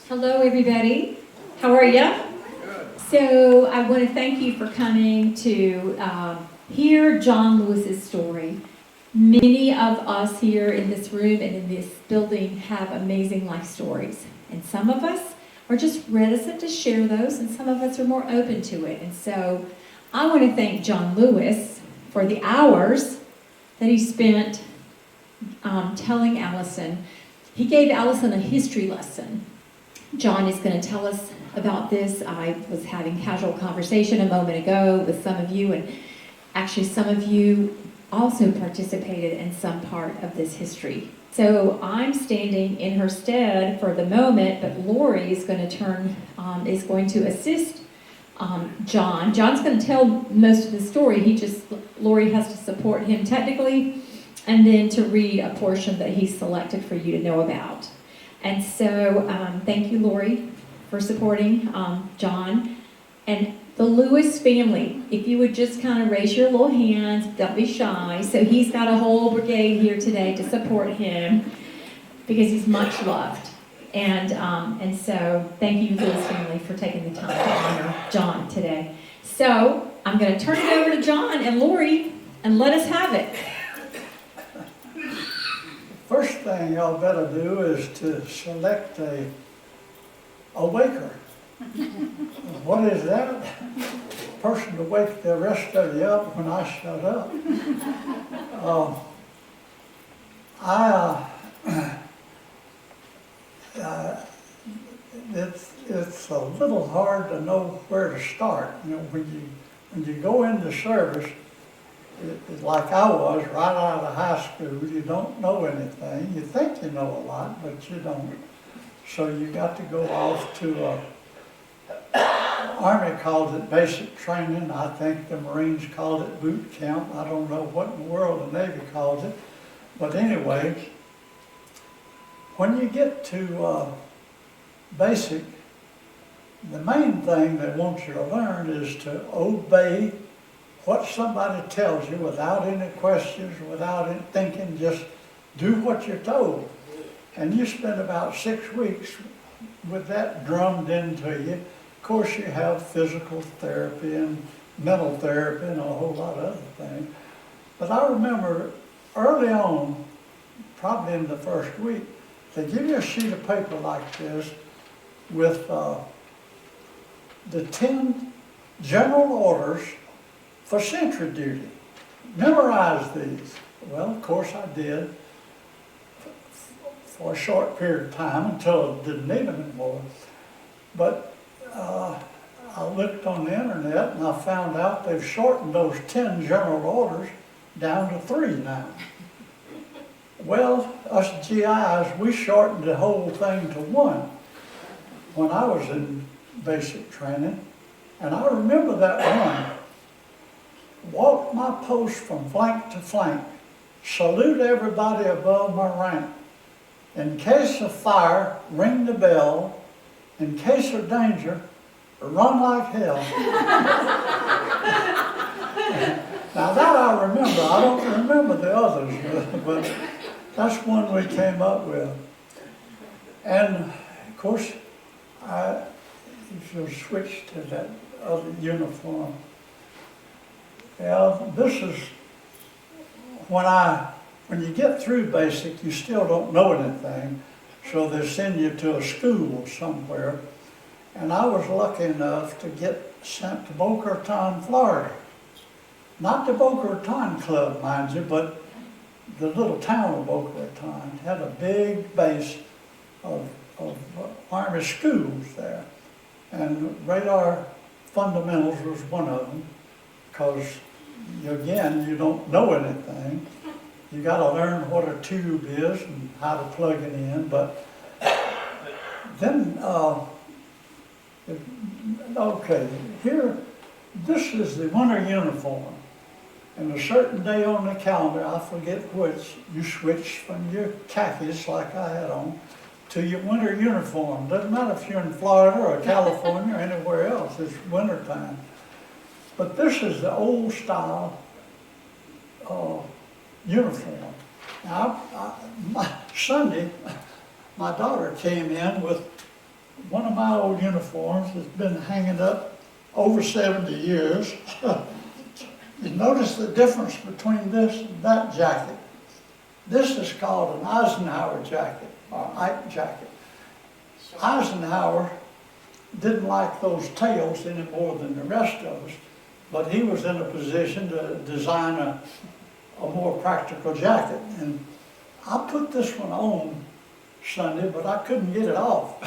Hello, everybody. How are you? So I want to thank you for coming to hear John Lewis's story. Many of us here in this room and in this building have amazing life stories. And some of us are just reticent to share those, and some of us are more open to it. And so I want to thank John Lewis for the hours that he spent telling Allison. He gave Allison a history lesson. John is going to tell us about this. I was having casual conversation a moment ago with some of you, and actually some of you also participated in some part of this history. So I'm standing in her stead for the moment, but Lori is going to assist John. John's going to tell most of the story. Lori has to support him technically, and then to read a portion that he's selected for you to know about. And so, thank you, Lori, for supporting John. And the Lewis family, if you would just kind of raise your little hands, don't be shy. So he's got a whole brigade here today to support him because he's much loved. And so, thank you, Lewis family, for taking the time to honor John today. So, I'm going to turn it over to John and Lori, and let us have it. First thing y'all better do is to select a waker. What is that? Person to wake the rest of you up when I shut up. It's a little hard to know where to start. You know, when you go into service, like I was right out of high school, you don't know anything. You think you know a lot, but you don't. So you got to go off to Army calls it basic training. I think the Marines called it boot camp. I don't know what in the world the Navy calls it. But anyway, when you get to basic, the main thing they want you to learn is to obey what somebody tells you without any questions, without any thinking, just do what you're told. And you spend about 6 weeks with that drummed into you. Of course, you have physical therapy and mental therapy and a whole lot of other things. But I remember early on, probably in the first week, they give you a sheet of paper like this with the 10 general orders for sentry duty. Memorize these. Well, of course I did for a short period of time until I didn't need them anymore. But I looked on the internet and I found out they've shortened those 10 general orders down to 3 now. Well, us GIs, we shortened the whole thing to 1 when I was in basic training. And I remember that one. Walk my post from flank to flank. Salute everybody above my rank. In case of fire, ring the bell. In case of danger, run like hell. Now that I remember. I don't remember the others, but that's one we came up with. And of course, if you'll switch to that other uniform. Yeah, this is when you get through basic, you still don't know anything, so they send you to a school somewhere. And I was lucky enough to get sent to Boca Raton, Florida. Not the Boca Raton Club, mind you, but the little town of Boca Raton had a big base of Army schools there. And radar fundamentals was one of them, because again, you don't know anything. You got to learn what a tube is and how to plug it in. But then, okay, here, this is the winter uniform. And a certain day on the calendar, I forget which, you switch from your khakis like I had on to your winter uniform. Doesn't matter if you're in Florida or California or anywhere else, it's winter time. But this is the old style uniform. Now, Sunday, my daughter came in with one of my old uniforms has been hanging up over 70 years. You notice the difference between this and that jacket. This is called an Eisenhower jacket, or Ike jacket. Eisenhower didn't like those tails any more than the rest of us, but he was in a position to design a more practical jacket. And I put this one on Sunday, but I couldn't get it off.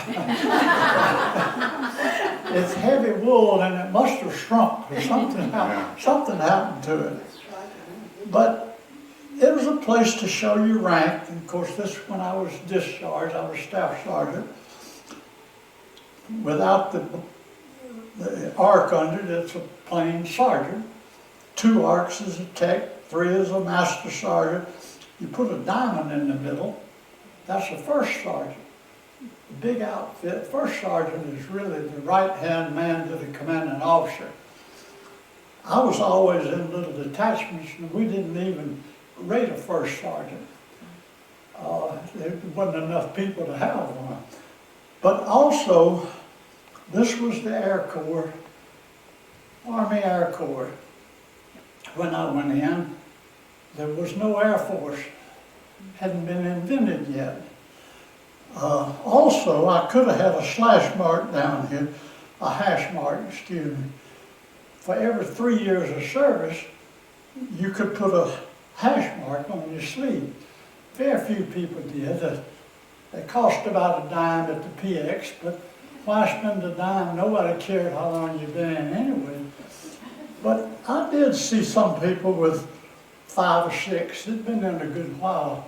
It's heavy wool and it must have shrunk or something happened to it. But it was a place to show your rank. And of course, when I was discharged, I was staff sergeant. Without the arc under it, it's a plain sergeant. 2 arcs as a tech, 3 as a master sergeant. You put a diamond in the middle, that's a first sergeant. The big outfit, first sergeant is really the right-hand man to the commanding officer. I was always in little detachments, and we didn't even rate a first sergeant. There wasn't enough people to have one. But also, this was the Air Corps, Army Air Corps. When I went in, there was no Air Force, hadn't been invented yet. Also, I could have had a slash mark down here, a hash mark, excuse me. For every 3 years of service, you could put a hash mark on your sleeve. Very few people did. They cost about a dime at the PX, but why spend a dime? Nobody cared how long you've been in anyway. But I did see some people with 5 or 6 that'd been in a good while.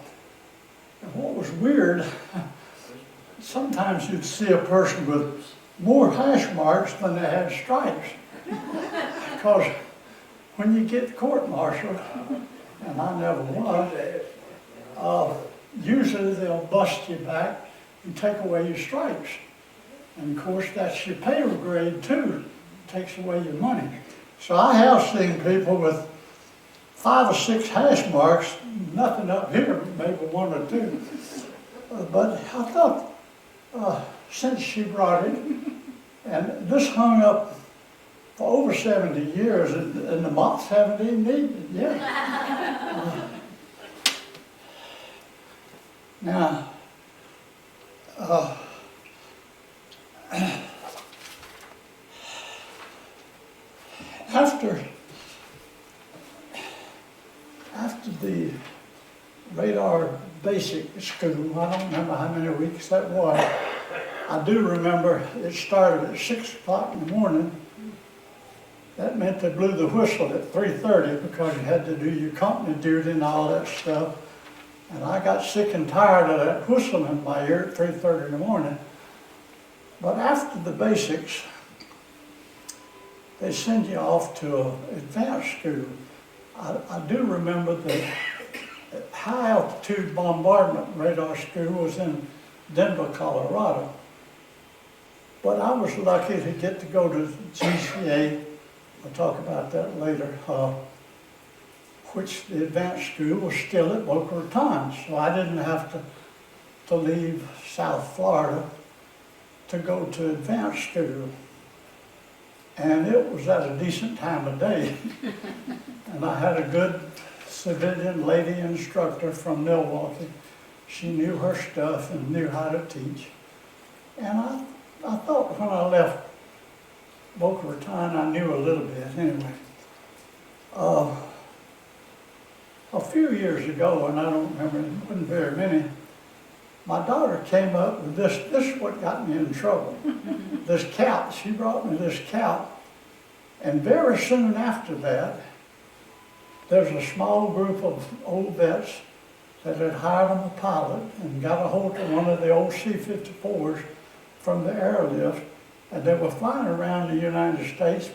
And what was weird, sometimes you'd see a person with more hash marks than they had stripes. Because when you get court-martialed, and I never was, usually they'll bust you back and take away your stripes. And of course, that's your pay grade too. It takes away your money. So I have seen people with 5 or 6 hash marks, nothing up here, maybe 1 or 2. But I thought, since she brought it, and this hung up for over 70 years, and the moths haven't even eaten it yet. Now, after the radar basic school, I don't remember how many weeks that was. I do remember it started at 6 o'clock in the morning. That meant they blew the whistle at 3:30 because you had to do your company duty and all that stuff. And I got sick and tired of that whistle in my ear at 3:30 in the morning. But after the basics, they send you off to an advanced school. I do remember the high altitude bombardment radar school was in Denver, Colorado. But I was lucky to get to go to GCA. I'll talk about that later. Which the advanced school was still at Boca Raton, so I didn't have to leave South Florida to go to advanced school. And it was at a decent time of day. And I had a good civilian lady instructor from Milwaukee. She knew her stuff and knew how to teach. And I thought when I left Boca Raton, I knew a little bit anyway. A few years ago, and I don't remember, it wasn't very many, my daughter came up with this is what got me in trouble. This cap, she brought me this cap, and very soon after that, there's a small group of old vets that had hired them a pilot and got a hold of one of the old C-54s from the airlift, and they were flying around the United States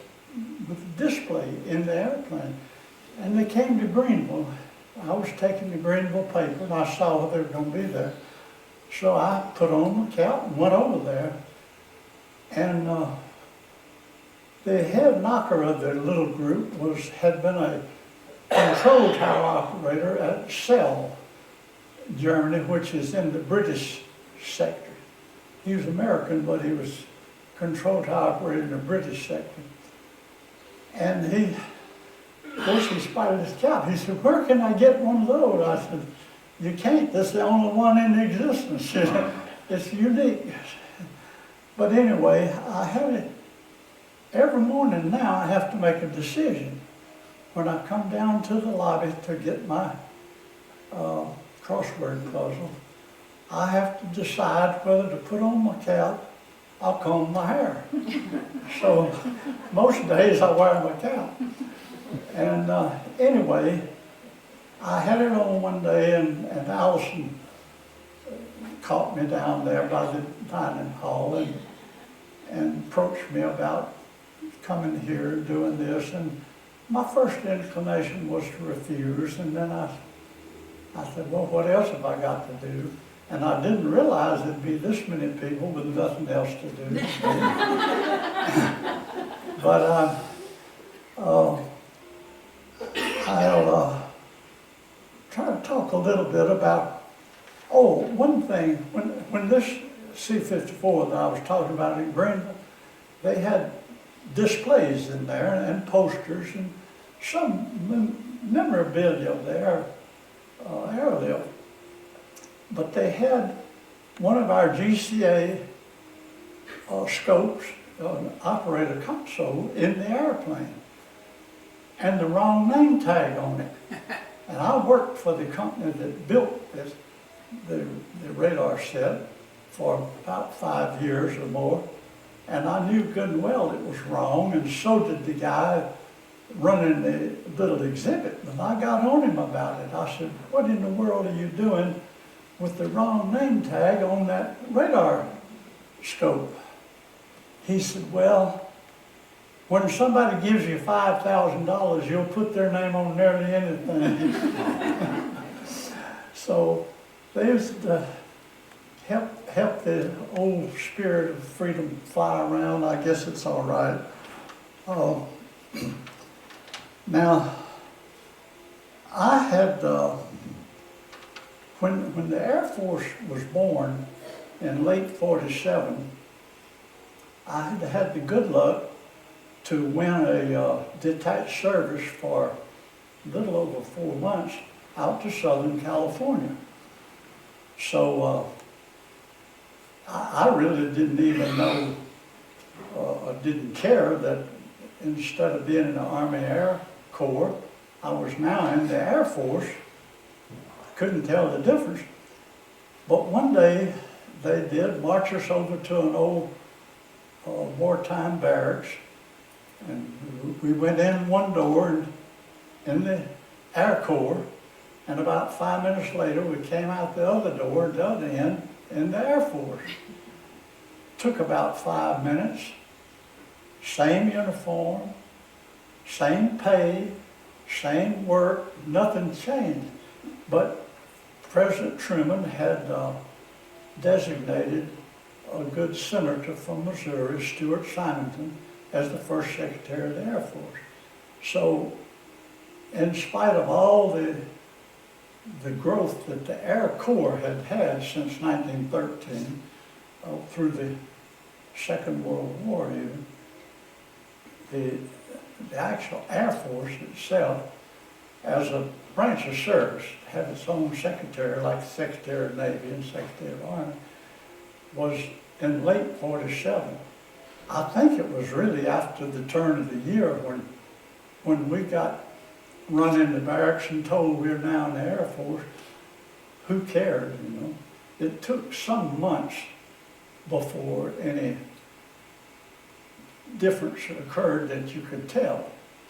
with a display in the airplane. And they came to Greenville. I was taking the Greenville paper, and I saw they were going to be there. So I put on my cap and went over there. And the head knocker of their little group had been a control tower operator at Celle, Germany, which is in the British sector. He was American, but he was control tower operator in the British sector. And of course, he spotted his cap. He said, "Where can I get one of those?" I said, "You can't. That's the only one in existence. It's unique." But anyway, I have it every morning now. I have to make a decision when I come down to the lobby to get my crossword puzzle. I have to decide whether to put on my cap. I'll comb my hair. So most days I wear my cap. And anyway, I had it on one day, and Allison caught me down there by the dining hall and approached me about coming here and doing this. And my first inclination was to refuse, and then I said, well, what else have I got to do? And I didn't realize there'd be this many people with nothing else to do. But I'll try to talk a little bit about, one thing, when this C-54 that I was talking about in Greenville, they had displays in there and posters and some memorabilia there, airlift. But they had one of our GCA scopes, operator console, in the airplane, and the wrong name tag on it. And I worked for the company that built the radar set for about 5 years or more, and I knew good and well it was wrong, and so did the guy running the little exhibit. But I got on him about it. I said, "What in the world are you doing with the wrong name tag on that radar scope?" He said, "Well, when somebody gives you $5,000, you'll put their name on nearly anything." So there's the help the old spirit of freedom fly around. I guess it's all right. Now, I had when the Air Force was born in late '47, I had the good luck to win a detached service for a little over 4 months out to Southern California. So I really didn't even know, didn't care that instead of being in the Army Air Corps, I was now in the Air Force. Couldn't tell the difference. But one day they did march us over to an old wartime barracks, and we went in one door in the Air Corps, and about 5 minutes later we came out the other door at the other end in the Air Force. Took about 5 minutes, same uniform, same pay, same work, nothing changed. But President Truman had designated a good senator from Missouri, Stuart Simonton, as the first Secretary of the Air Force. So, in spite of all the growth that the Air Corps had had since 1913, through the Second World War even, the actual Air Force itself, as a branch of service, had its own secretary, like the Secretary of Navy and Secretary of Army, was in late '47. I think it was really after the turn of the year when we got run into barracks and told we're now in the Air Force. Who cared, you know? It took some months before any difference occurred that you could tell.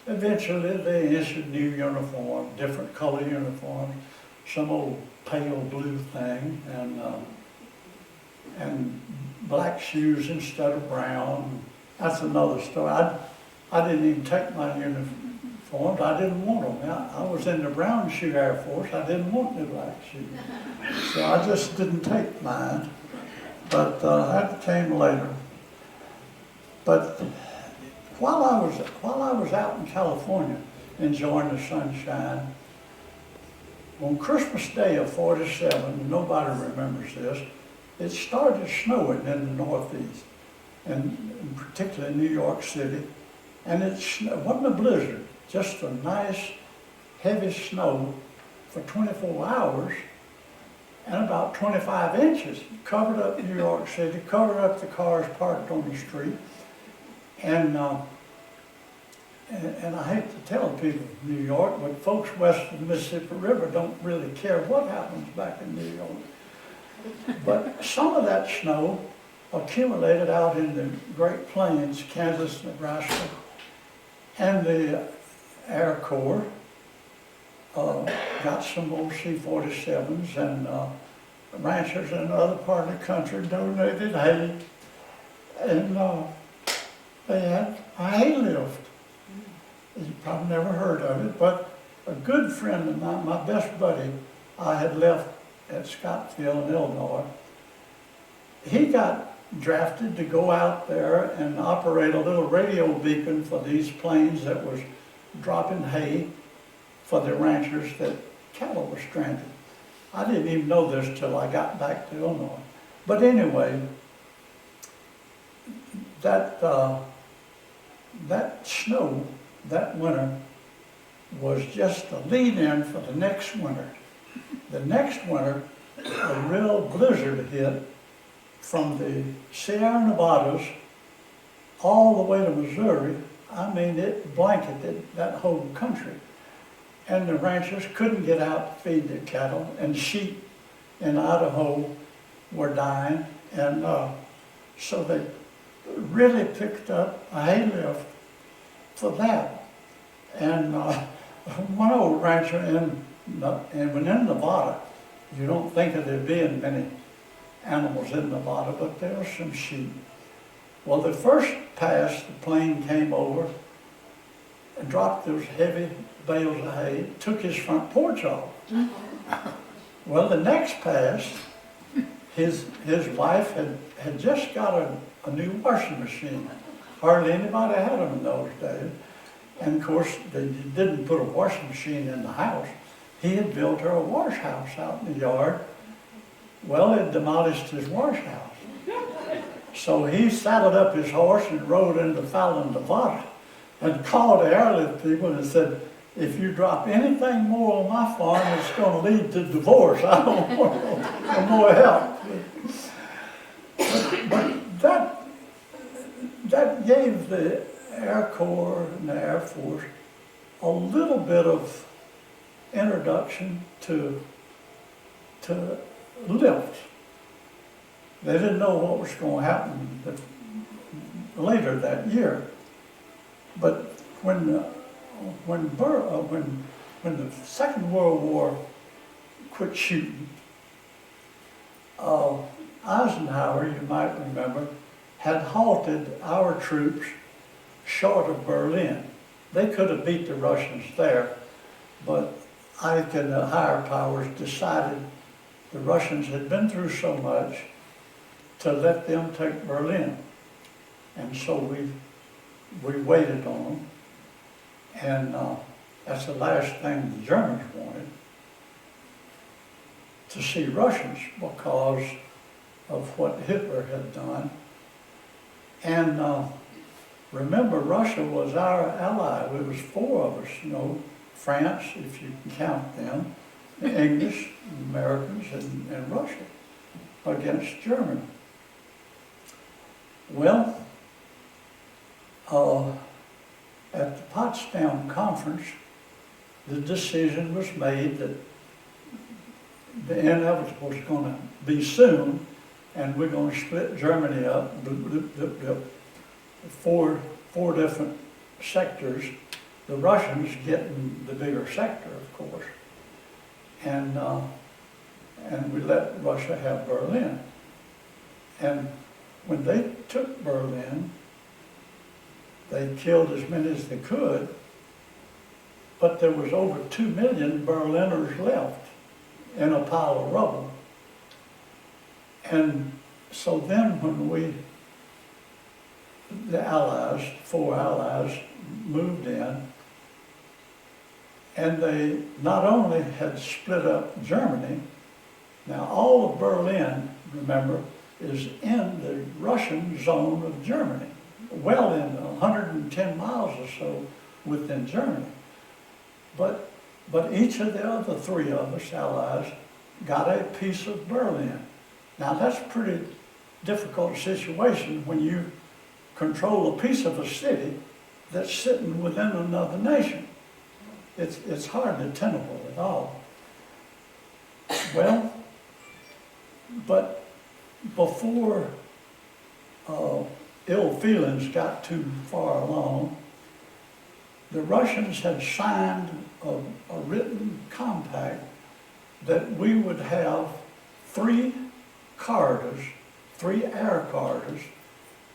Eventually they issued new uniforms, different color uniforms, some old pale blue thing, and black shoes instead of brown. That's another story. I didn't even take my uniforms. I didn't want them. I was in the brown shoe Air Force. I didn't want the black shoes. So I just didn't take mine. But that came later. But while I was out in California enjoying the sunshine, on Christmas Day of '47, nobody remembers this, it started snowing in the Northeast, and particularly New York City. And it wasn't a blizzard, just a nice heavy snow for 24 hours and about 25 inches. Covered up New York City, covered up the cars parked on the street. And I hate to tell people New York, but folks west of the Mississippi River don't really care what happens back in New York. But some of that snow accumulated out in the Great Plains, Kansas, Nebraska, and the Air Corps got some old C-47s, and ranchers in other part of the country donated hay, and they had a hay lift. You probably never heard of it, but a good friend of mine, my best buddy, I had left at Scottsville in Illinois. He got drafted to go out there and operate a little radio beacon for these planes that was dropping hay for the ranchers that cattle were stranded. I didn't even know this till I got back to Illinois. But anyway, that snow that winter was just a lead-in for the next winter. The next winter, a real blizzard hit from the Sierra Nevadas all the way to Missouri. I mean, it blanketed that whole country. And the ranchers couldn't get out to feed their cattle, and sheep in Idaho were dying. And so they really picked up a hay lift for that. And one old rancher in Nevada, you don't think of there being many animals in Nevada, but there were some sheep. Well, the first pass, the plane came over and dropped those heavy bales of hay, took his front porch off. Well, the next pass, his wife had just got a new washing machine. Hardly anybody had them in those days. And of course, they didn't put a washing machine in the house. He had built her a wash house out in the yard. Well, it demolished his wash house. So he saddled up his horse and rode into Fallon, Nevada, and called the airlift people and said, if you drop anything more on my farm, it's going to lead to divorce. I don't want no more help. But that gave the Air Corps and the Air Force a little bit of introduction to lifts. They didn't know what was going to happen later that year. But when the Second World War quit shooting, Eisenhower, you might remember, had halted our troops short of Berlin. They could have beat the Russians there, but Ike and the higher powers decided the Russians had been through so much to let them take Berlin. And so we waited on them. And that's the last thing the Germans wanted, to see Russians, because of what Hitler had done. And remember, Russia was our ally. There was four of us, you know, France, if you can count them, the English, Americans, and Russia against Germany. Well, at the Potsdam Conference, the decision was made that the inevitable was going to be soon, and we're going to split Germany up, the four different sectors, the Russians getting the bigger sector, of course. And we let Russia have Berlin. And when they took Berlin, they killed as many as they could, but there was over 2 million Berliners left in a pile of rubble. And so then when the Allies, four Allies, moved in, and they not only had split up Germany, now all of Berlin remember, is in the Russian zone of Germany, well in 110 miles or so within Germany. But each of the other three of us, allies, got a piece of Berlin. Now that's a pretty difficult situation when you control a piece of a city that's sitting within another nation. It's hardly tenable at all. Well, but before ill feelings got too far along, the Russians had signed a written compact that we would have 3 corridors, 3 air corridors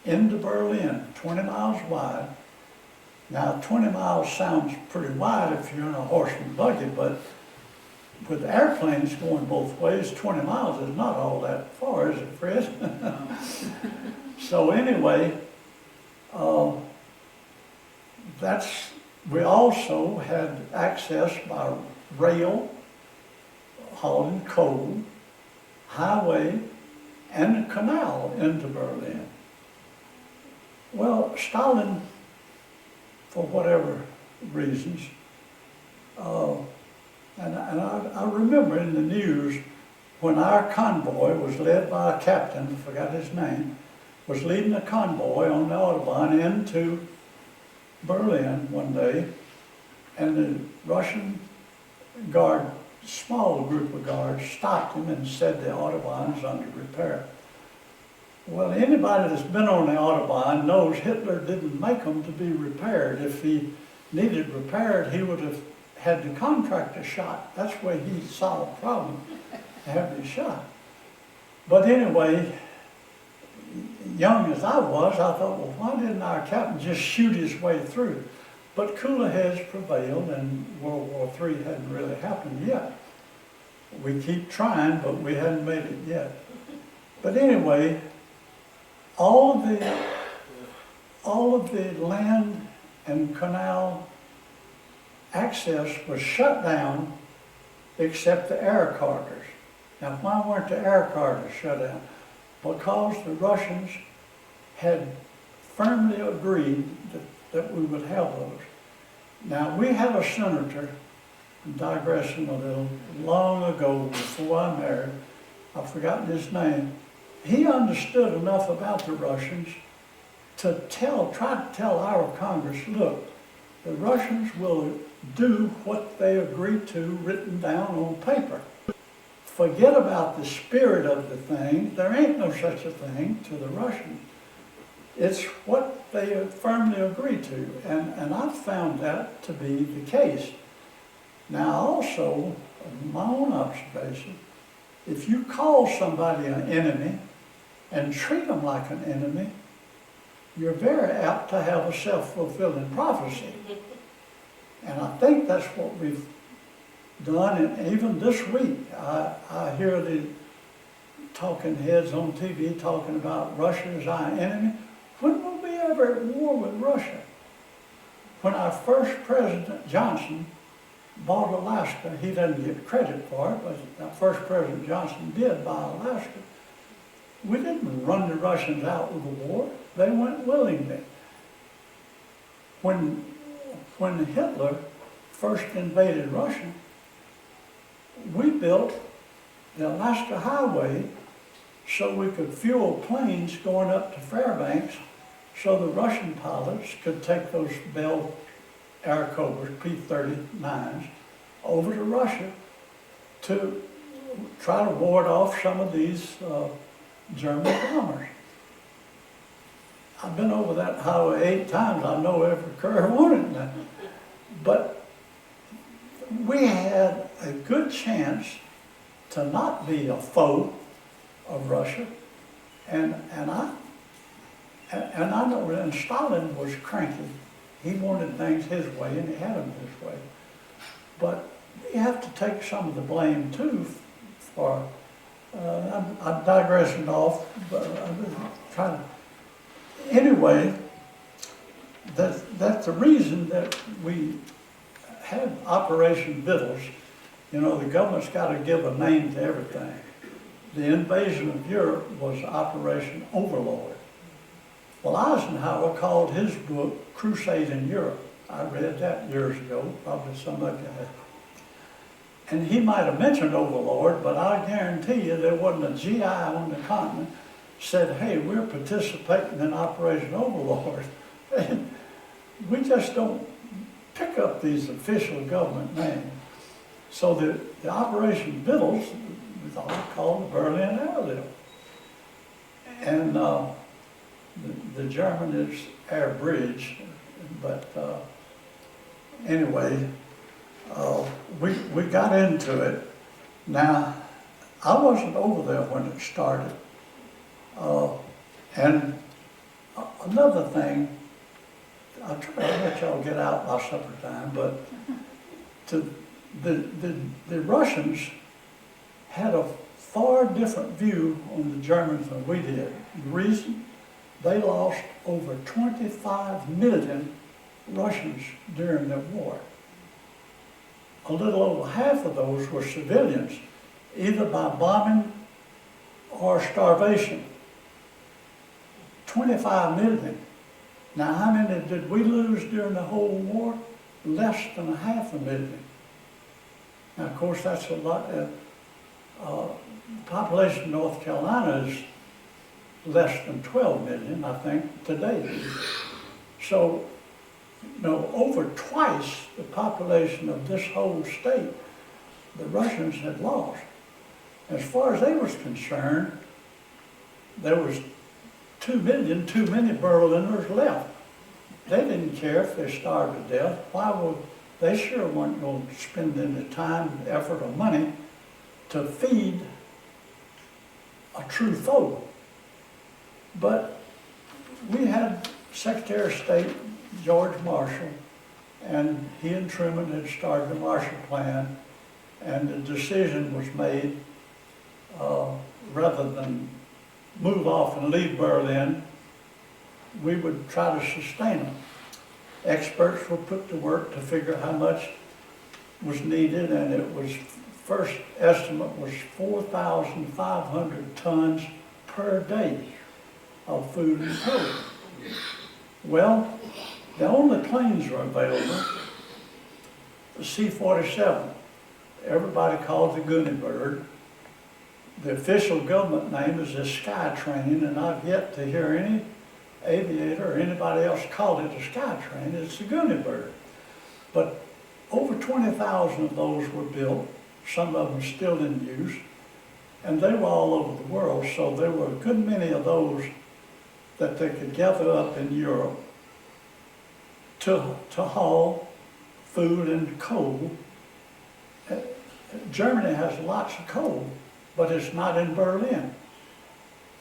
into Berlin, 20 miles wide. Now, 20 miles sounds pretty wide if you're in a horse and buggy, but with airplanes going both ways, 20 miles is not all that far, is it, Fred? So anyway, we also had access by rail, hauling coal, highway, and a canal into Berlin. Well, Stalin, for whatever reasons, and I remember in the news when our convoy was led by a captain, I forgot his name, was leading a convoy on the Autobahn into Berlin one day, and the Russian guard, small group of guards, stopped him and said the Autobahn is under repair. Well, anybody that's been on the Autobahn knows Hitler didn't make them to be repaired. If he needed repaired, he would have had the contractor shot. That's where he saw a problem, having it shot. But anyway, young as I was, I thought, well, why didn't our captain just shoot his way through? But cooler heads prevailed, and World War III hadn't really happened yet. We keep trying, but we hadn't made it yet. But anyway, all of the land and canal access was shut down except the air corridors. Now, why weren't the air corridors shut down? Because the Russians had firmly agreed that we would have those. Now, we had a senator, digressing a little, long ago before I married, I've forgotten his name. He understood enough about the Russians to try to tell our Congress, look, the Russians will do what they agree to written down on paper. Forget about the spirit of the thing. There ain't no such a thing to the Russians. It's what they firmly agree to, and I've found that to be the case. Now also, my own observation, if you call somebody an enemy and treat them like an enemy, you're very apt to have a self-fulfilling prophecy. And I think that's what we've done, and even this week, I hear the talking heads on TV talking about Russia as our enemy. When were we ever at war with Russia? When our first President, Johnson, bought Alaska, he doesn't get credit for it, but our first President Johnson did buy Alaska. We didn't run the Russians out with a war. They went willingly. When Hitler first invaded Russia, we built the Alaska Highway so we could fuel planes going up to Fairbanks so the Russian pilots could take those Bell Air Cobras, P-39s, over to Russia to try to ward off some of these German bombers. I've been over that highway 8 times. I know every curve on it now. But we had a good chance to not be a foe of Russia, and I know, and Stalin was cranky. He wanted things his way, and he had them his way. But we have to take some of the blame too for. I'm digressing off, but I'm trying to. Anyway, that's the reason that we had Operation Vittles. You know, the government's got to give a name to everything. the invasion of Europe was Operation Overlord. Well, Eisenhower called his book Crusade in Europe. I read that years ago, probably some of you have. And he might have mentioned Overlord, but I guarantee you there wasn't a GI on the continent said, hey, we're participating in Operation Overlord. And we just don't pick up these official government names. So the Operation Vittles was all called the Berlin Airlift. And the German is air bridge, but anyway, we got into it. Now, I wasn't over there when it started. And another thing, I'll try to let y'all get out by supper time, but the Russians had a far different view on the Germans than we did. The reason, they lost over 25 million Russians during the war. A little over half of those were civilians, either by bombing or starvation. 25 million. Now, how many did we lose during the whole war? Less than 500,000. Now, of course, that's a lot. The population of North Carolina is less than 12 million, I think, today. So, over twice the population of this whole state, the Russians had lost. As far as they was concerned, there was 2 million too many Berliners left. They didn't care if they starved to death. Why would they sure weren't going to spend any time, effort, or money to feed a true foe. But we had Secretary of State George Marshall, and he and Truman had started the Marshall Plan, and the decision was made, rather than move off and leave Berlin, we would try to sustain them. Experts were put to work to figure how much was needed, and it was, first estimate was 4,500 tons per day of food and coal. Well, the only planes were available, the C-47. Everybody called it the Goonie Bird. The official government name is the Skytrain, and I've yet to hear any aviator or anybody else call it a Skytrain. It's the Goonie Bird. But over 20,000 of those were built, some of them still in use, and they were all over the world, so there were a good many of those that they could gather up in Europe to haul food and coal. Germany has lots of coal, but it's not in Berlin.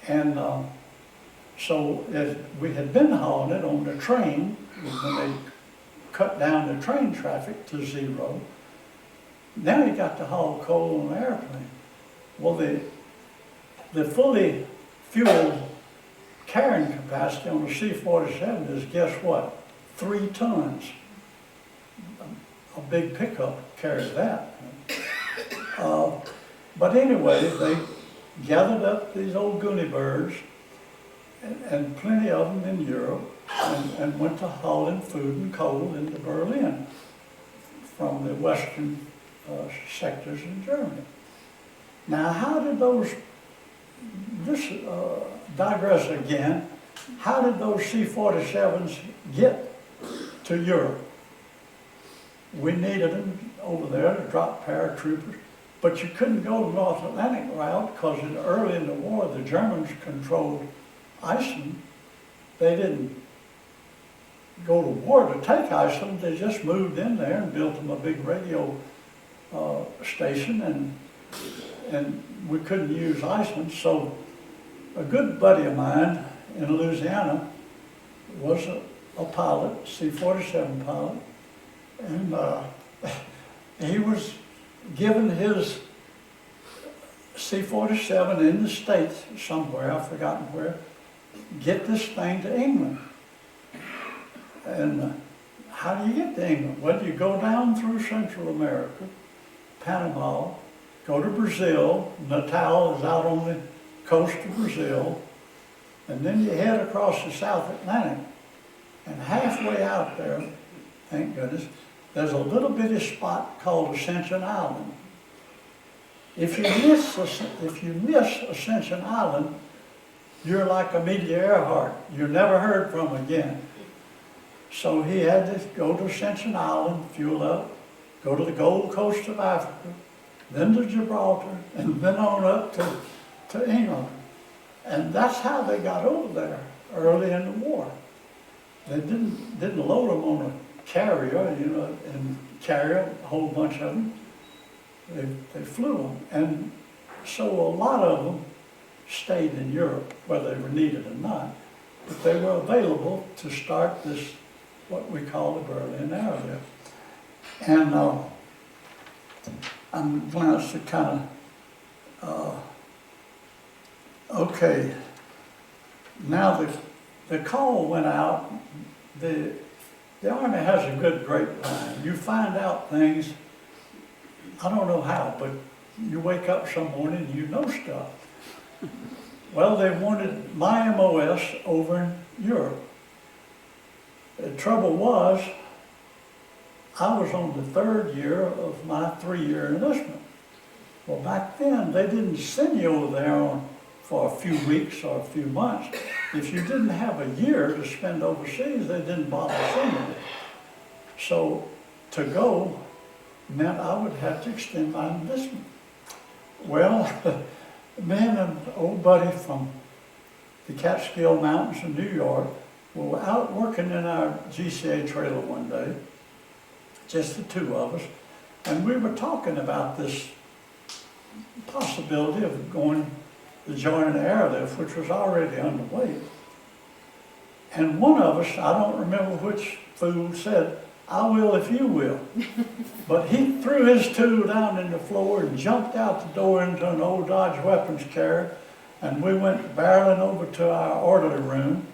And so we had been hauling it on the train when they cut down the train traffic to zero. Now you got to haul coal on an airplane. Well, the fully fueled carrying capacity on the C-47 is, guess what? 3 tons. A big pickup carries that. But anyway, they gathered up these old Goonie Birds, and plenty of them in Europe, and went to hauling food and coal into Berlin from the western sectors in Germany. Now, how did digress again, how did those C-47s get to Europe? We needed them over there to drop paratroopers, but you couldn't go the North Atlantic route because early in the war, the Germans controlled Iceland. They didn't go to war to take Iceland, they just moved in there and built them a big radio station, and we couldn't use Iceland. So a good buddy of mine in Louisiana was a pilot, C-47 pilot, and he was given his C-47 in the States somewhere, I've forgotten where, get this thing to England. And how do you get to England? Well, you go down through Central America, Panama, go to Brazil. Natal is out on the coast of Brazil. And then you head across the South Atlantic. And halfway out there, thank goodness, there's a little bitty spot called Ascension Island. If you miss Ascension Island, you're like Amelia Earhart. You're never heard from again. So he had to go to Ascension Island, fuel up, go to the Gold Coast of Africa, then to Gibraltar, and then on up to England. And that's how they got over there early in the war. They didn't load them on a carrier, and carry a whole bunch of them. They flew them. And so a lot of them stayed in Europe, whether they were needed or not. But they were available to start this, what we call the Berlin Airlift. And I'm glad to kind of, okay, now the call went out. The Army has a good grapevine. You find out things, I don't know how, but you wake up some morning and you know stuff. Well, they wanted my MOS over in Europe. The trouble was, I was on the 3rd year of my 3-year enlistment. Well, back then, they didn't send you over there for a few weeks or a few months. If you didn't have a year to spend overseas, they didn't bother sending you. So to go meant I would have to extend my enlistment. Well, me and an old buddy from the Catskill Mountains in New York were out working in our GCA trailer one day, just the two of us, and we were talking about this possibility of going to join an airlift, which was already underway. And one of us, I don't remember which fool, said, "I will if you will." But he threw his tool down in the floor and jumped out the door into an old Dodge weapons carrier, and we went barreling over to our orderly room,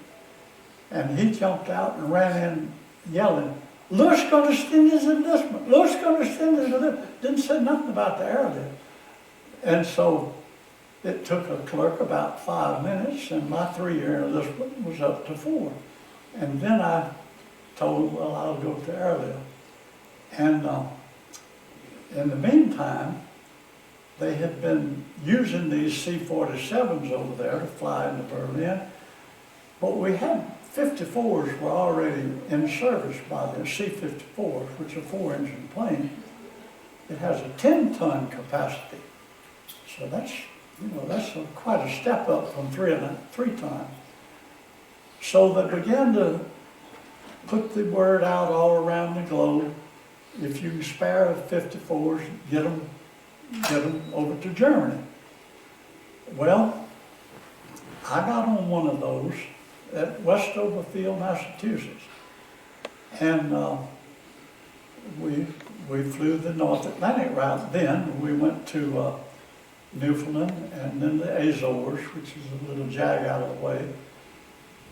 and he jumped out and ran in yelling, "Louis going to extend his enlistment! Louis going to extend his enlistment!" Didn't say nothing about the airlift. And so it took a clerk about 5 minutes, and my 3-year enlistment was up to 4. And then I told him, well, I'll go to airlift. And in the meantime, they had been using these C-47s over there to fly into Berlin, but we had 54s were already in service by the C-54s, which are 4-engine plane. It has a 10-ton capacity, so that's quite a step up from 3 tons. So they began to put the word out all around the globe. If you can spare the 54s, get them over to Germany. Well, I got on one of those at Westover Field, Massachusetts, and we flew the North Atlantic route. Then we went to Newfoundland and then the Azores, which is a little jag out of the way.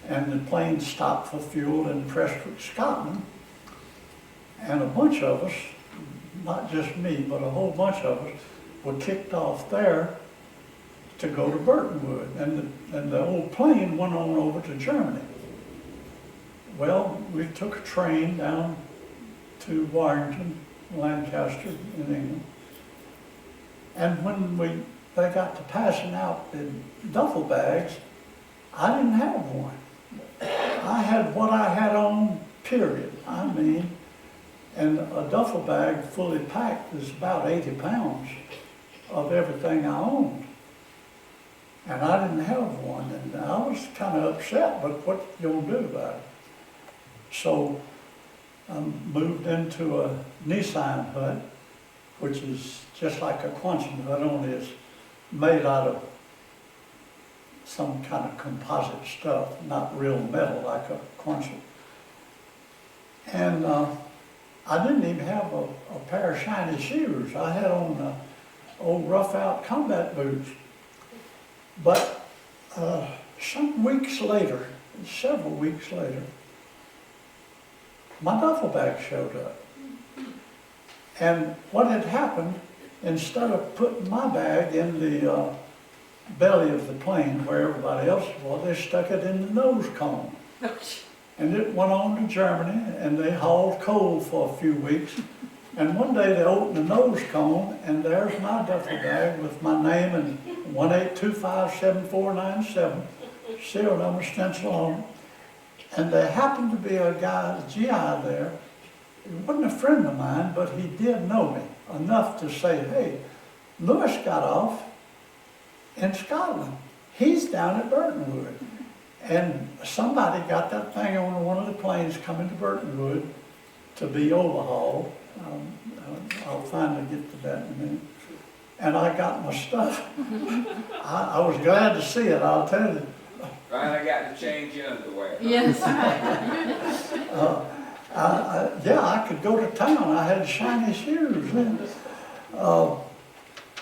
And the plane stopped for fuel in Prestwick, Scotland. And a bunch of us, not just me, but a whole bunch of us, were kicked off there to go to Burtonwood. And the old plane went on over to Germany. Well, we took a train down to Warrington, Lancaster in England. And when they got to passing out the duffel bags, I didn't have one. I had what I had on, period. I mean, and a duffel bag fully packed is about 80 pounds of everything I owned. And I didn't have one, and I was kind of upset, but what you gonna do about it? So I moved into a Nissan hut, which is just like a Quonset hut, only it's made out of some kind of composite stuff, not real metal like a Quonset. And I didn't even have a pair of shiny shoes. I had on old rough-out combat boots. But some weeks later, several weeks later, my duffel bag showed up. And what had happened instead of putting my bag in the belly of the plane where everybody else was, they stuck it in the nose cone. And it went on to Germany, and they hauled coal for a few weeks. And one day they opened the nose cone, and there's my duffel bag with my name and 182574797, serial number stencil on it. And there happened to be a guy, a GI there. He wasn't a friend of mine, but he did know me enough to say, hey, Lewis got off in Scotland. He's down at Burtonwood. And somebody got that thing on one of the planes coming to Burtonwood to be overhauled. I'll finally get to that in a minute. And I got my stuff. I was glad to see it, I'll tell you. Right, I got to change your underwear. Yes. Yeah, I could go to town. I had shiny shoes.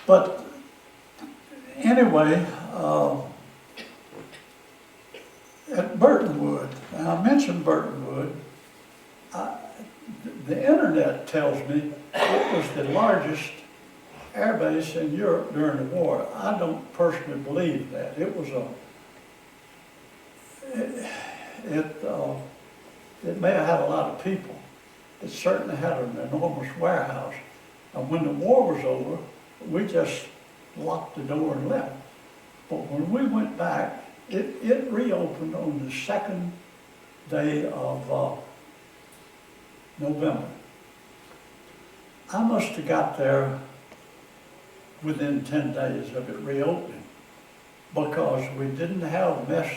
But anyway, at Burtonwood, and I mentioned Burtonwood, the internet tells me it was the largest airbase in Europe during the war. I don't personally believe that. It was it may have had a lot of people. It certainly had an enormous warehouse. And when the war was over, we just locked the door and left. But when we went back, it reopened on the second day of November. I must have got there within 10 days of it reopening, because we didn't have mess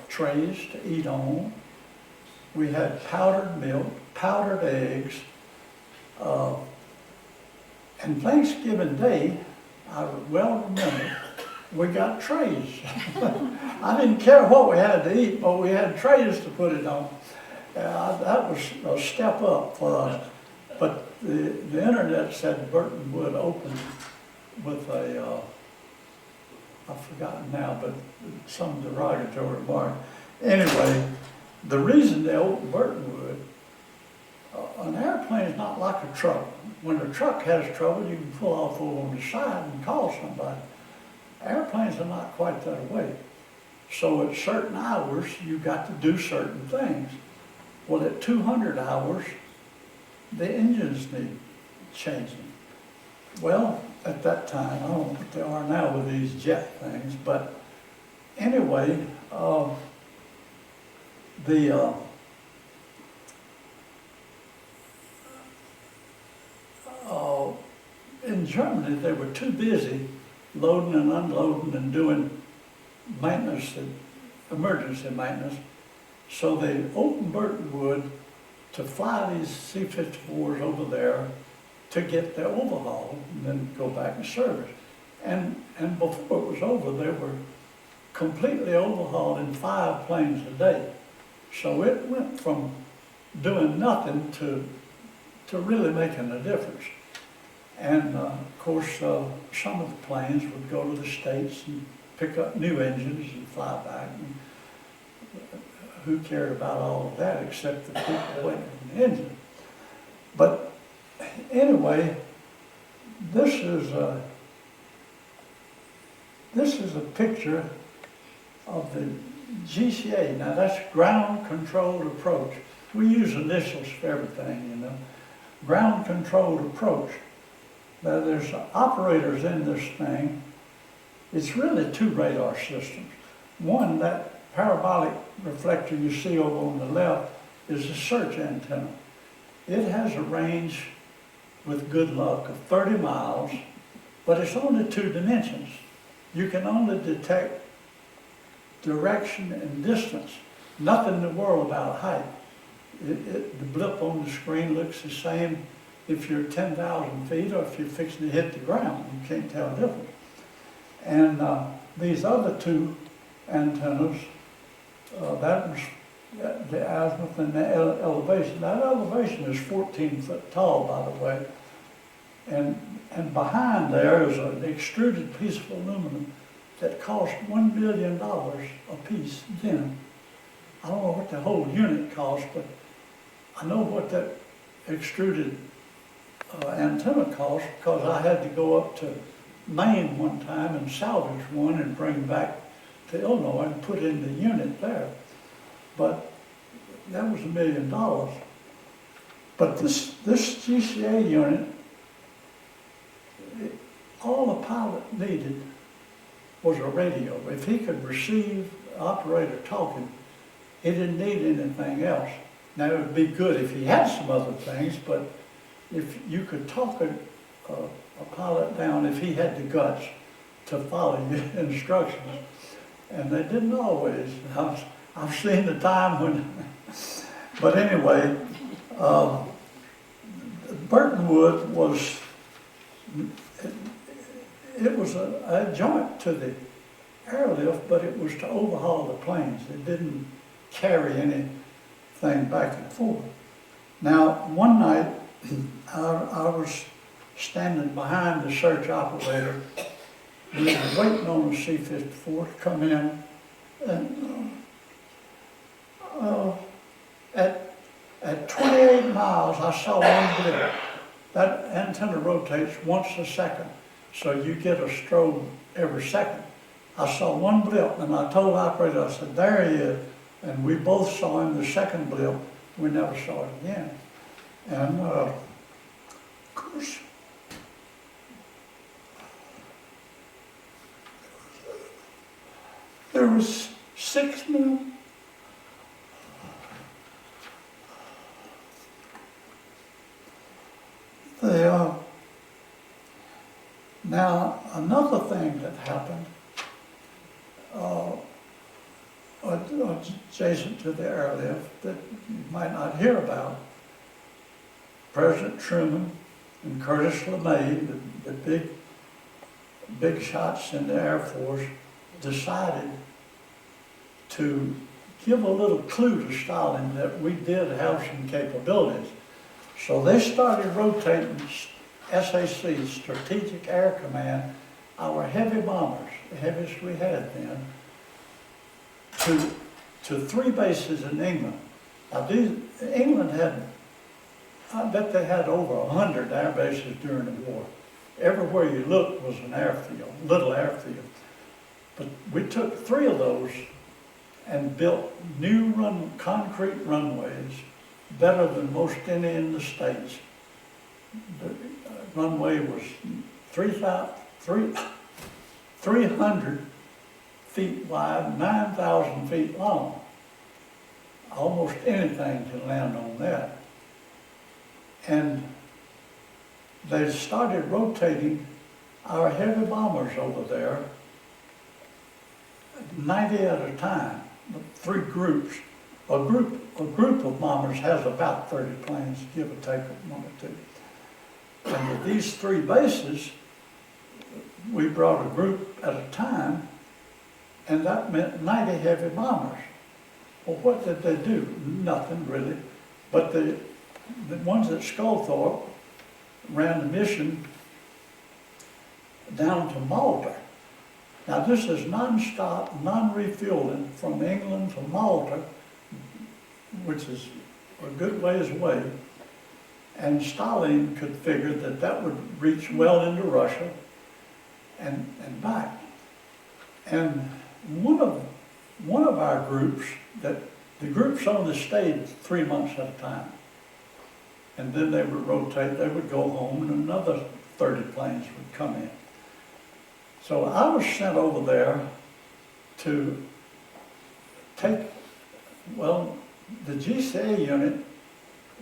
trays to eat on. We had powdered milk, powdered eggs, and Thanksgiving Day, I well remember, we got trays. I didn't care what we had to eat, but we had trays to put it on. That was a step up for us. But the internet said Burtonwood opened with a, I've forgotten now, but some derogatory remark. Anyway, the reason they opened Burtonwood, an airplane is not like a truck. When a truck has trouble, you can pull off over on the side and call somebody. Airplanes are not quite that way. So at certain hours, you've got to do certain things. Well, at 200 hours, the engines need changing. Well, at that time, I don't know what they are now with these jet things, but anyway, in Germany, they were too busy loading and unloading and doing maintenance, emergency maintenance. So they opened Burtonwood to fly these C-54s over there to get their overhaul and then go back to service. And before it was over, they were completely overhauled in 5 planes a day. So it went from doing nothing to really making a difference. And of course, some of the planes would go to the States and pick up new engines and fly back. And who cared about all of that except the people waiting for the engine? But anyway, this is a picture of the GCA. Now that's ground controlled approach. We use initials for everything, you know. Ground controlled approach. Now there's operators in this thing. It's really 2 radar systems. One, that parabolic reflector you see over on the left, is a search antenna. It has a range, with good luck, of 30 miles, but it's only 2 dimensions. You can only detect direction and distance, nothing in the world about height. The blip on the screen looks the same if you're 10,000 feet or if you're fixing to hit the ground. You can't tell the difference. And these other 2 antennas, that was the azimuth and the elevation. That elevation is 14 foot tall, by the way. And behind there is an extruded piece of aluminum that cost $1 billion a piece then. I don't know what the whole unit cost, but I know what that extruded antenna cost because I had to go up to Maine one time and salvage one and bring back to Illinois and put in the unit there. But that was $1 million. But this GCA unit, all the pilot needed was a radio. If he could receive the operator talking, he didn't need anything else. Now it would be good if he had some other things, but if you could talk a pilot down, if he had the guts to follow your instructions, and they didn't always. I've seen the time when, but anyway, Burtonwood was, it was a joint to the airlift, but it was to overhaul the planes. It didn't carry anything back and forth. Now, one night, I was standing behind the search operator. We were waiting on the C-54 to come in, and at 28 miles, I saw one blip. That antenna rotates once a second, so you get a strobe every second. I saw one blip, and I told the operator, I said, there he is. And we both saw him the second blip. We never saw it again. And of course, there was 6 men. Now, another thing that happened adjacent to the airlift that you might not hear about, President Truman and Curtis LeMay, the big shots in the Air Force, decided to give a little clue to Stalin that we did have some capabilities. So they started rotating SAC, Strategic Air Command, our heavy bombers, the heaviest we had then, to 3 bases in England. Now England had, I bet they had over 100 air bases during the war. Everywhere you looked was an airfield, little airfield. But we took 3 of those and built new concrete runways, better than most any in the States. The runway was 300 feet wide, 9,000 feet long. Almost anything can land on that. And they started rotating our heavy bombers over there, 90 at a time, 3 groups. A group of bombers has about 30 planes, give or take a 1 or 2. And with these 3 bases, we brought a group at a time, and that meant 90 heavy bombers. Well, what did they do? Nothing really. But the ones at Sculthorpe ran the mission down to Malta. Now this is non-stop, non-refueling from England to Malta, which is a good ways away. And Stalin could figure that that would reach well into Russia and back. And one of our groups, the groups only stayed 3 months at a time. And then they would rotate, they would go home, and another 30 planes would come in. So I was sent over there to take, well, the GCA unit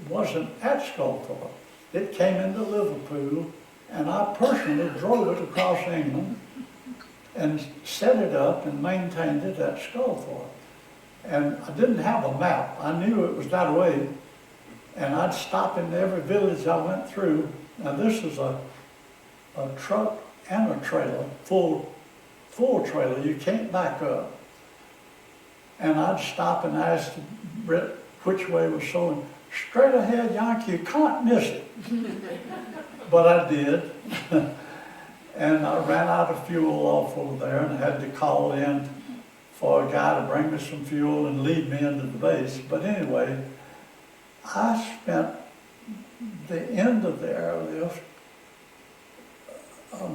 wasn't at Sculthorpe. It came into Liverpool, and I personally drove it across England and set it up and maintained it at Sculthorpe. And I didn't have a map. I knew it was that way, and I'd stop in every village I went through. Now this is a truck and a trailer, full trailer. You can't back up. And I'd stop and ask Britt which way was showing. Straight ahead, Yankee, you can't miss it. But I did. And I ran out of fuel off over there and had to call in for a guy to bring me some fuel and lead me into the base. But anyway, I spent the end of the airlift,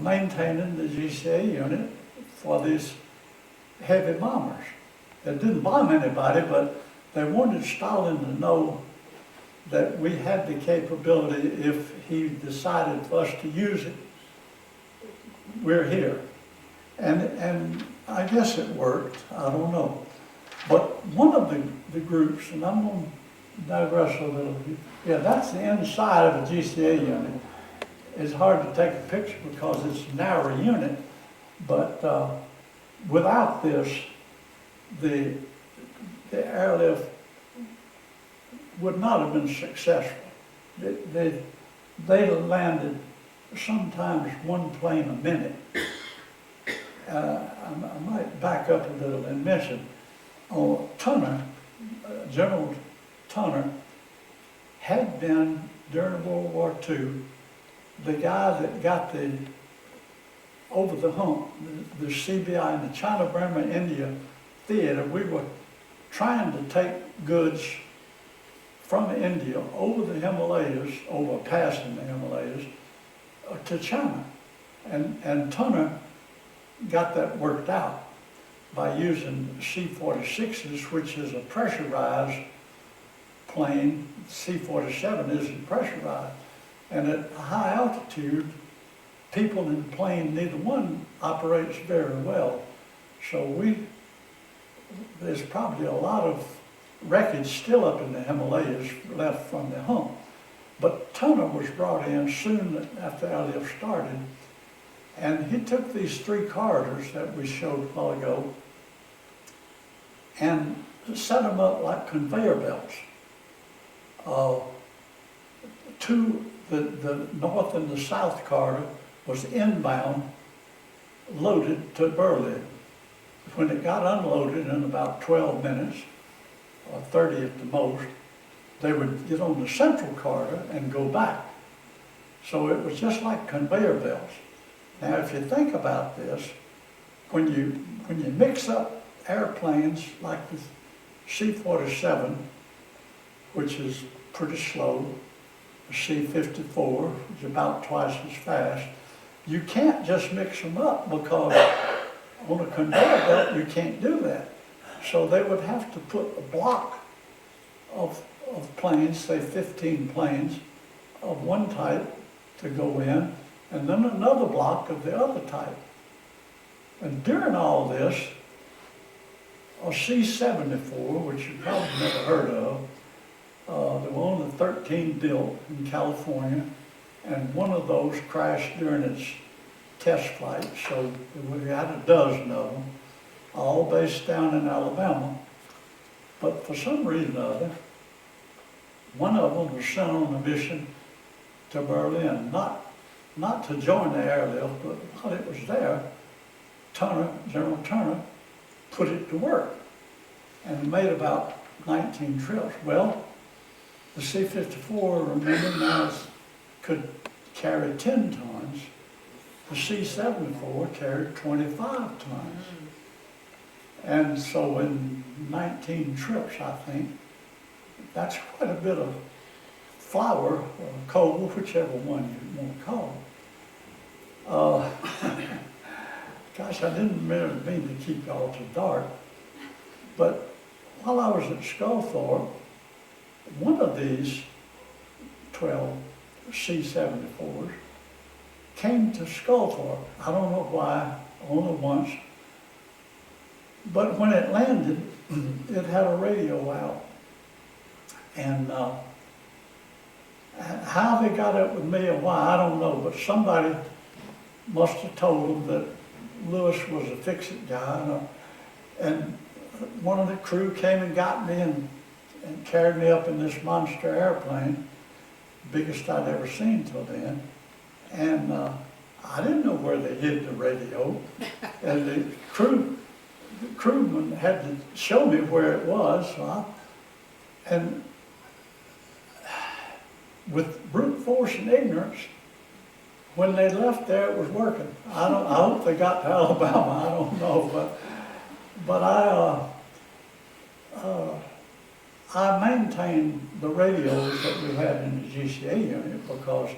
maintaining the GCA unit for these heavy bombers. They didn't bomb anybody, but they wanted Stalin to know that we had the capability if he decided for us to use it. We're here. And I guess it worked, I don't know. But one of the groups, and I'm going to digress a little bit, yeah, that's the inside of a GCA unit. It's hard to take a picture because it's a narrow unit, but without this, the airlift would not have been successful. They landed sometimes one plane a minute. I might back up a little and mention, Tunner, General Tunner, had been during World War II the guy that got over the hump, the CBI in the China, Burma, India theater. We were trying to take goods from India over the Himalayas, over a pass in the Himalayas, to China. And Tunner got that worked out by using C-46s, which is a pressurized plane. C-47 isn't pressurized. And at high altitude, people in the plane, neither one operates very well. So there's probably a lot of wreckage still up in the Himalayas left from the hump. But Tunner was brought in soon after airlift started, and he took these 3 corridors that we showed a while ago and set them up like conveyor belts. The north and the south corridor was inbound, loaded to Berlin. When it got unloaded in about 12 minutes, or 30 at the most, they would get on the central corridor and go back. So it was just like conveyor belts. Now, if you think about this, when you mix up airplanes like the C-47, which is pretty slow, the C-54 is about twice as fast, you can't just mix them up because on a conveyor belt you can't do that. So they would have to put a block of planes, say 15 planes, of one type to go in, and then another block of the other type. And during all this, a C-74, which you probably never heard of, there were only 13 built in California, and one of those crashed during its test flight, so we had a dozen of them, all based down in Alabama. But for some reason or other, one of them was sent on a mission to Berlin, not to join the airlift, but while it was there, General Turner, put it to work and made about 19 trips. Well, the C-54, remember now, could carry 10 tons. The C-74 carried 25 tons. And so in 19 trips, I think, that's quite a bit of flour or coal, whichever one you want to call it. Gosh, I didn't really mean to keep y'all too dark, but while I was at Sculthorpe, one of these 12 C-74s came to Sculthorpe. I don't know why, only once. But when it landed, it had a radio out. And how they got up with me or why, I don't know, but somebody must have told them that Lewis was a fix-it guy. And one of the crew came and got me and carried me up in this monster airplane, biggest I'd ever seen till then. And I didn't know where they hid the radio. And the crewman had to show me where it was. And with brute force and ignorance, when they left there, it was working. I hope they got to Alabama. I don't know, but I maintained the radios that we had in the GCA unit because,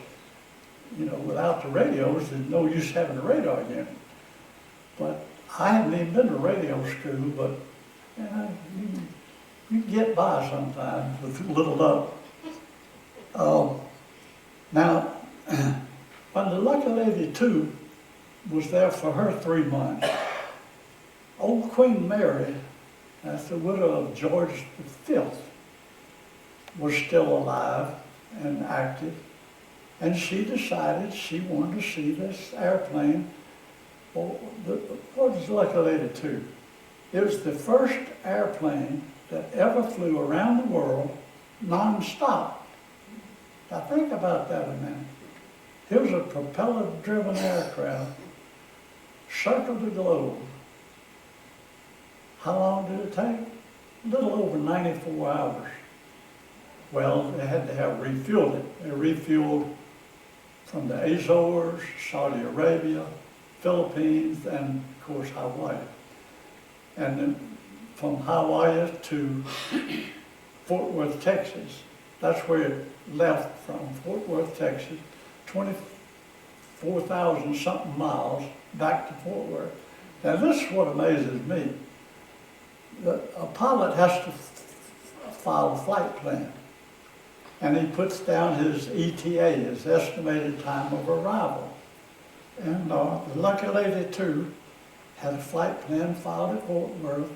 you know, without the radios, there's no use having a radar unit. But I hadn't even been to radio school, but you know, you get by sometimes with little luck. Now, when the Lucky Lady 2 was there for her 3 months, old Queen Mary, that's the widow of George V, was still alive and active, and she decided she wanted to see this airplane. Well, what was Lucky Lady 2? It was the first airplane that ever flew around the world non-stop. Now think about that a minute. It was a propeller-driven aircraft, circled the globe. How long did it take? A little over 94 hours. Well, they had to have refueled it. They refueled from the Azores, Saudi Arabia, Philippines, and of course Hawaii. And then from Hawaii to Fort Worth, Texas. That's where it left from, Fort Worth, Texas, 24,000 something miles back to Fort Worth. Now this is what amazes me. A pilot has to file a flight plan, and he puts down his ETA, his estimated time of arrival. And the Lucky Lady 2 had a flight plan filed at Fort Worth,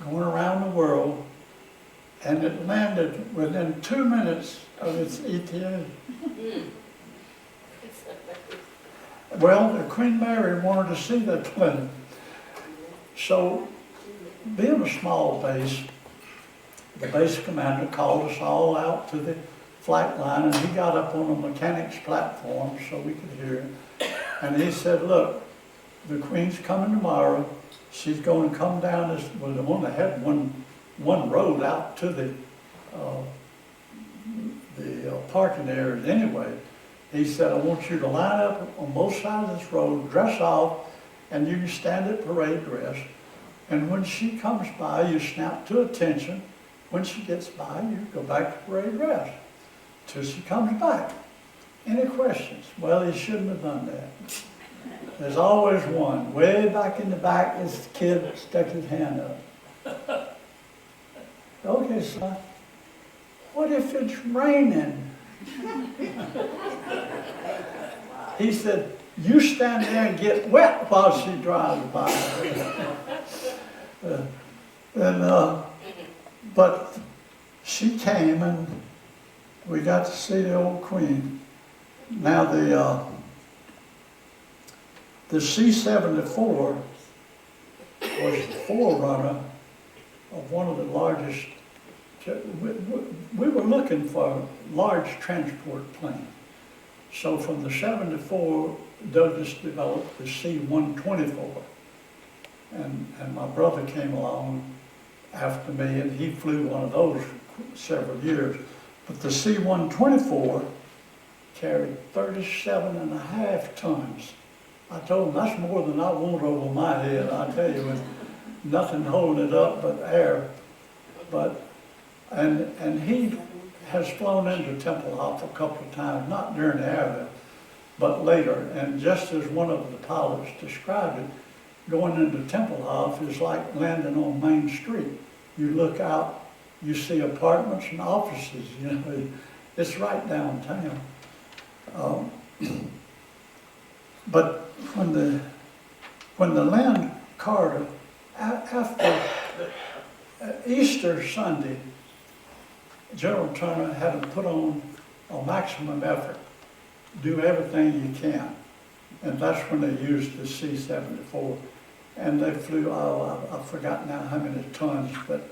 going around the world, and it landed within 2 minutes of its ETA. Well, the Queen Mary wanted to see that plane. So, being a small base, the base commander called us all out to the flight line, and he got up on a mechanic's platform so we could hear him. And he said, look, the Queen's coming tomorrow. She's going to come down this, well, they only had one road out to the parking areas anyway. He said, I want you to line up on both sides of this road, dress off, and you can stand at parade dress. And when she comes by, you snap to attention. When she gets by, you go back to parade dress till she comes back. Any questions? Well, he shouldn't have done that. There's always one. Way back in the back, this kid stuck his hand up. Okay, son, what if it's raining? He said, you stand there and get wet while she drives by. But she came and we got to see the old Queen. Now the C-74 was the forerunner of one of the largest. We were looking for a large transport plane. So from the 74, Douglas developed the C-124. And my brother came along after me, and he flew one of those several years. But the C-124 carried 37.5 tons. I told him, that's more than I want over my head, I tell you, with nothing holding it up but air. And he has flown into Tempelhof a couple of times, not during the airlift, but later. And just as one of the pilots described it, going into Tempelhof is like landing on Main Street. You look out, you see apartments and offices, you know, it's right downtown. But when the land Carter, after Easter Sunday, General Turner had to put on a maximum effort, do everything you can. And that's when they used the C-74. And they flew, I forgot now how many tons, but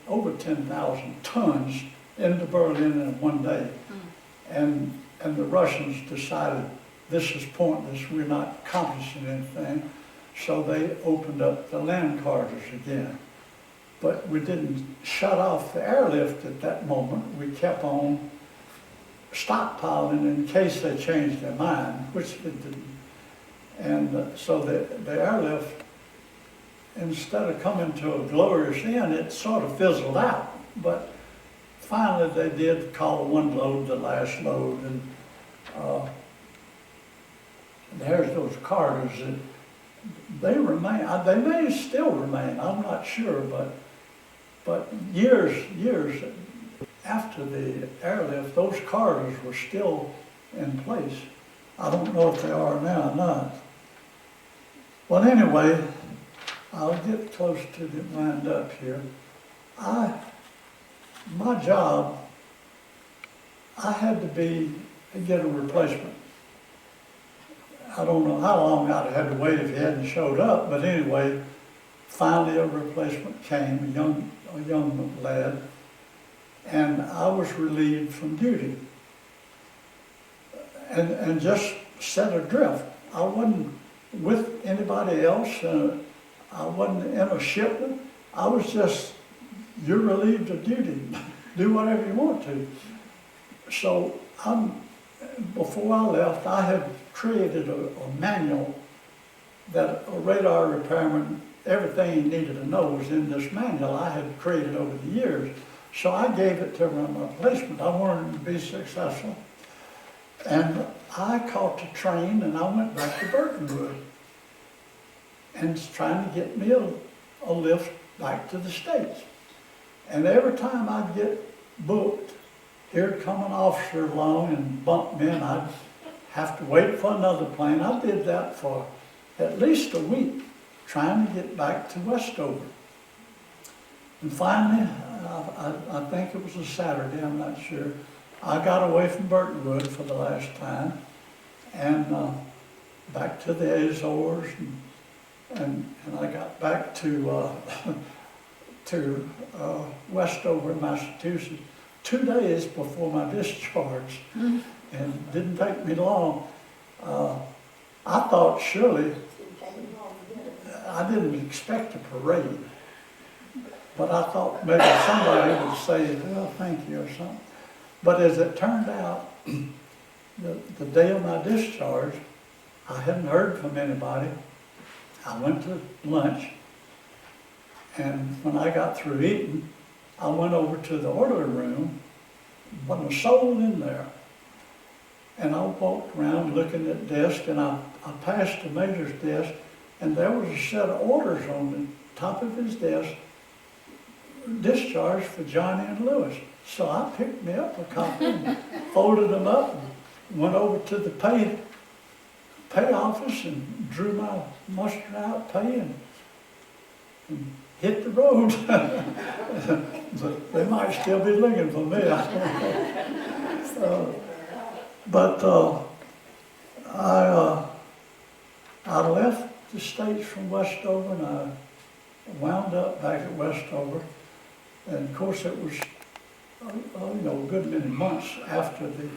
over 10,000 tons into Berlin in one day. And the Russians decided this is pointless, we're not accomplishing anything. So they opened up the land corridors again. But we didn't shut off the airlift at that moment. We kept on stockpiling in case they changed their mind, which they didn't. And so the airlift instead of coming to a glorious end, it sort of fizzled out. But finally, they did call one load the last load, and there's those carters that they remain. They may still remain. I'm not sure, but years after the airlift, those carters were still in place. I don't know if they are now or not. Well, anyway, I'll get close to the wind up here. My job, I had to get a replacement. I don't know how long I'd have had to wait if he hadn't showed up, but anyway, finally a replacement came, a young lad, and I was relieved from duty. And just set adrift. I wasn't with anybody else. I wasn't in a shipment. I was just, you're relieved of duty. Do whatever you want to. So before I left, I had created a manual that a radar repairman, everything he needed to know was in this manual I had created over the years. So I gave it to my replacement. I wanted him to be successful. And I caught the train and I went back to Berkenwood and trying to get me a lift back to the States. And every time I'd get booked, here'd come an officer along and bump me, and I'd have to wait for another plane. I did that for at least a week, trying to get back to Westover. And finally, I think it was a Saturday, I'm not sure, I got away from Berkenwood for the last time, and back to the Azores, and I got back to Westover, Massachusetts, 2 days before my discharge, and it didn't take me long. I thought surely, I didn't expect a parade, but I thought maybe somebody would say, well, thank you or something. But as it turned out, the day of my discharge, I hadn't heard from anybody. I went to lunch, and when I got through eating, I went over to the orderly room, wasn't a soul in there. And I walked around looking at desks, and I passed the major's desk, and there was a set of orders on the top of his desk, discharge for Johnny and Lewis. So I picked me up a copy and folded them up and went over to the pay office and drew my muster out pay and hit the road. They might still be looking for me. I left the States from Westover, and I wound up back at Westover. And of course it was a good many months after the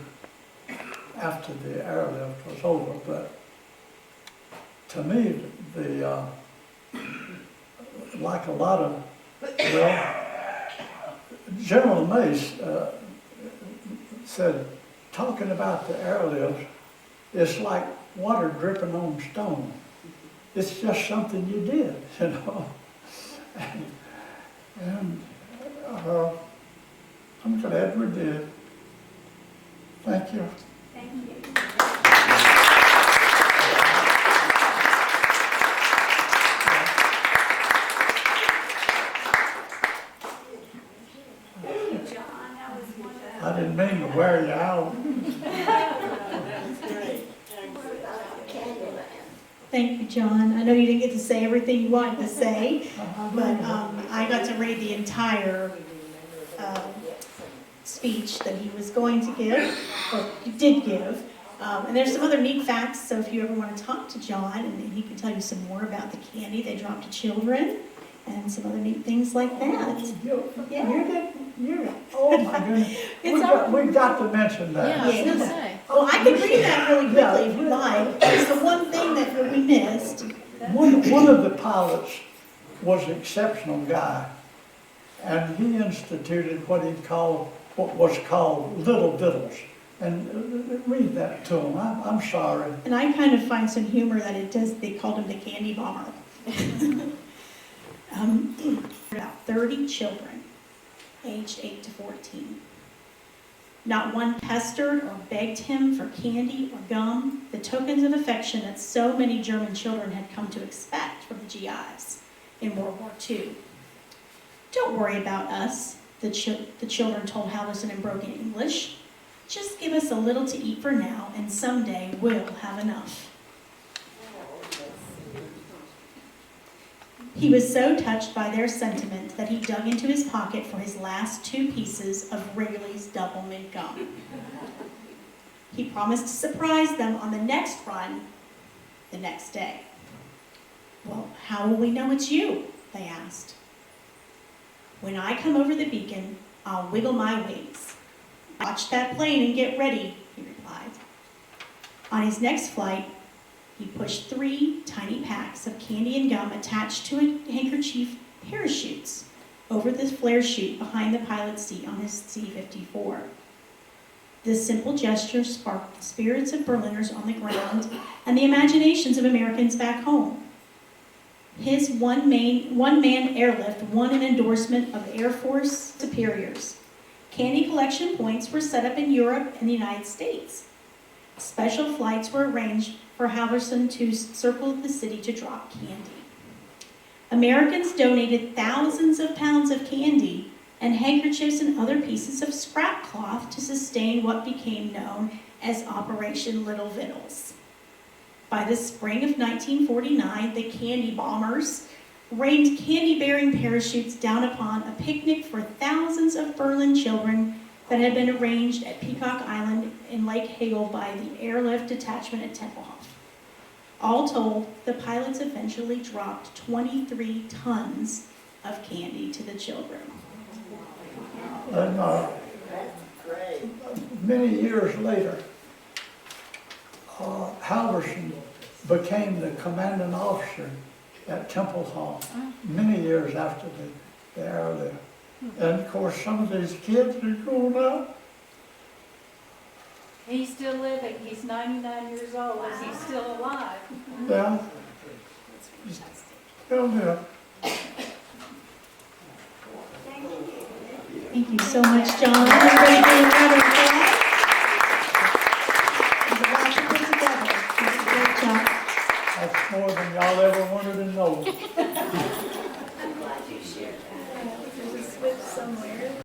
airlift was over. But to me, like a lot of, General Mace said, talking about the airlift, it's like water dripping on stone. It's just something you did, you know. And I'm glad we did. Thank you. Thank you. I didn't mean to wear you out. Thank you, John. I know you didn't get to say everything you wanted to say, but I got to read the entire speech that he was going to give, or did give. And there's some other neat facts, so if you ever want to talk to John, and he can tell you some more about the candy they drop to children, and some other neat things like that. Yeah. You're oh my goodness. We got to mention that. Yeah, I was gonna say. Well, I can read that really quickly if you like. It's the one thing that we missed. One of the pilots was an exceptional guy, and he instituted what was called little diddles. And read that to him. I'm sorry. And I kind of find some humor that they called him the candy bomber. About 30 children, aged 8 to 14. Not one pestered or begged him for candy or gum, the tokens of affection that so many German children had come to expect from the GIs in World War II. Don't worry about us, the children told Halverson in broken English. Just give us a little to eat for now, and someday we'll have enough. He was so touched by their sentiment that he dug into his pocket for his last 2 pieces of Wrigley's Double Mint gum. He promised to surprise them on the next run the next day. Well, how will we know it's you? They asked. When I come over the beacon, I'll wiggle my wings. Watch that plane and get ready, he replied. On his next flight, he pushed 3 tiny packs of candy and gum attached to a handkerchief parachutes over the flare chute behind the pilot's seat on his C-54. This simple gesture sparked the spirits of Berliners on the ground and the imaginations of Americans back home. His one-man airlift won an endorsement of Air Force superiors. Candy collection points were set up in Europe and the United States. Special flights were arranged for Halverson to circle the city to drop candy. Americans donated thousands of pounds of candy and handkerchiefs and other pieces of scrap cloth to sustain what became known as Operation Little Victuals. By the spring of 1949, the candy bombers rained candy-bearing parachutes down upon a picnic for thousands of Berlin children that had been arranged at Peacock Island in Lake Hagel by the Airlift Detachment at Tempelhof. All told, the pilots eventually dropped 23 tons of candy to the children. And many years later, Halverson became the commanding officer at Tempelhof many years after the airlift. And of course, some of these kids are grown up. He's still living. He's 99 years old. Wow. He's still alive. Yeah. Yeah. Thank you so much, John. Everybody give a round of applause. There's a lot to put together. That's a great job. That's more than y'all ever wanted to know. I'm glad you shared that. There's a switch somewhere.